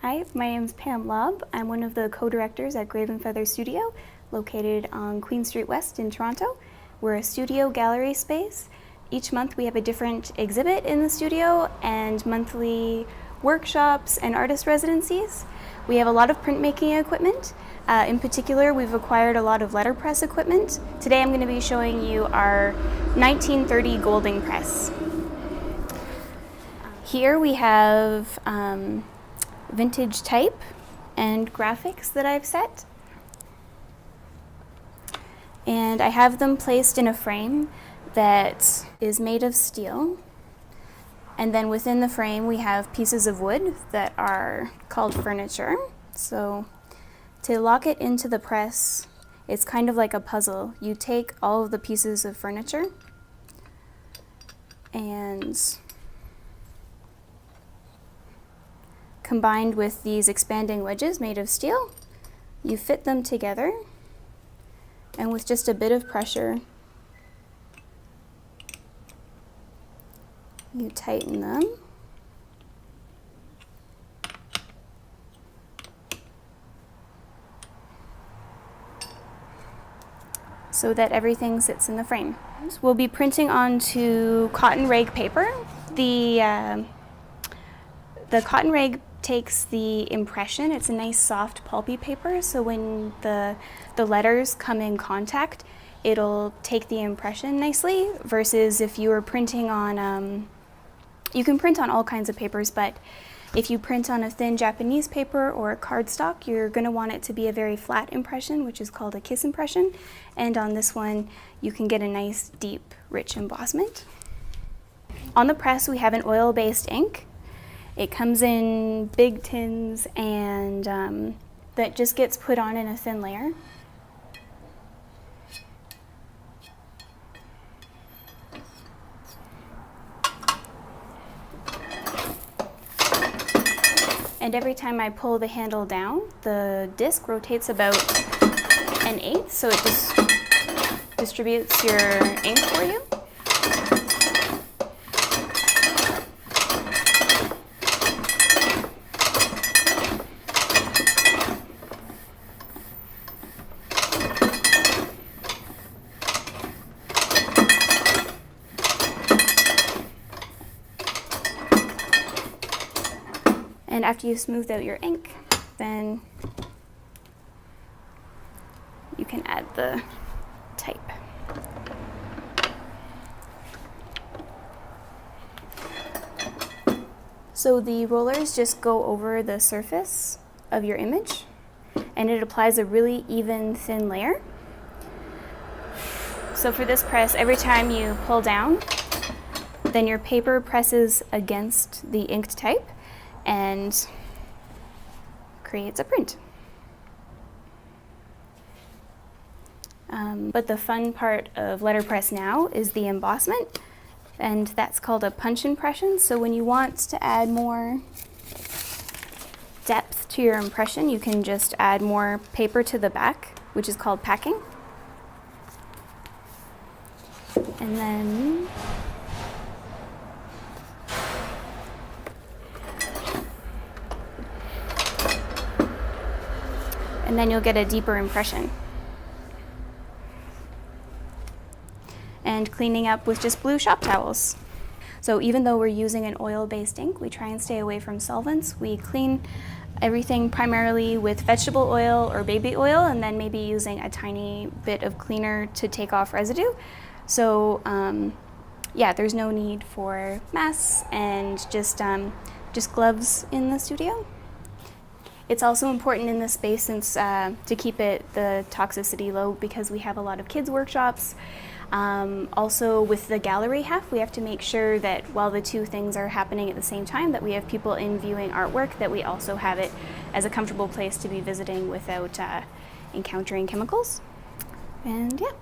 Hi, my name is Pam Lobb. I'm one of the co-directors at Grave and Feather Studio, located on Queen Street West in Toronto. We're a studio gallery space. Each month we have a different exhibit in the studio and monthly workshops and artist residencies. We have a lot of printmaking equipment. In particular, we've acquired a lot of letterpress equipment. Today I'm going to be showing you our 1930 Golding press. Here we have vintage type and graphics that I've set. And I have them placed in a frame that is made of steel. And then within the frame we have pieces of wood that are called furniture. So to lock it into the press, it's kind of like a puzzle. You take all of the pieces of furniture and combined with these expanding wedges made of steel, you fit them together, and with just a bit of pressure, you tighten them. So that everything sits in the frame. We'll be printing onto cotton rag paper. The cotton rag takes the impression. It's a nice soft pulpy paper, so when the letters come in contact, it'll take the impression nicely, versus if you were printing on, you can print on all kinds of papers, but if you print on a thin Japanese paper or a cardstock, you're going to want it to be a very flat impression, which is called a kiss impression, and on this one you can get a nice deep rich embossment. On the press we have an oil-based ink. It comes in big tins, and that just gets put on in a thin layer. And every time I pull the handle down, the disc rotates about 1/8, so it just distributes your ink for you. And after you smooth out your ink, then you can add the type. So the rollers just go over the surface of your image, and it applies a really even thin layer. So for this press, every time you pull down, then your paper presses against the inked type and creates a print. But the fun part of letterpress now is the embossment, and that's called a punch impression. So when you want to add more depth to your impression, you can just add more paper to the back, which is called packing. And then you'll get a deeper impression. And cleaning up with just blue shop towels. So even though we're using an oil-based ink, we try and stay away from solvents. We clean everything primarily with vegetable oil or baby oil, and then maybe using a tiny bit of cleaner to take off residue. So yeah, there's no need for masks, and just gloves in the studio. It's also important in this space to keep the toxicity low, because we have a lot of kids workshops. Also with the gallery half, we have to make sure that while the two things are happening at the same time, that we have people in viewing artwork, that we also have it as a comfortable place to be visiting without encountering chemicals. And yeah.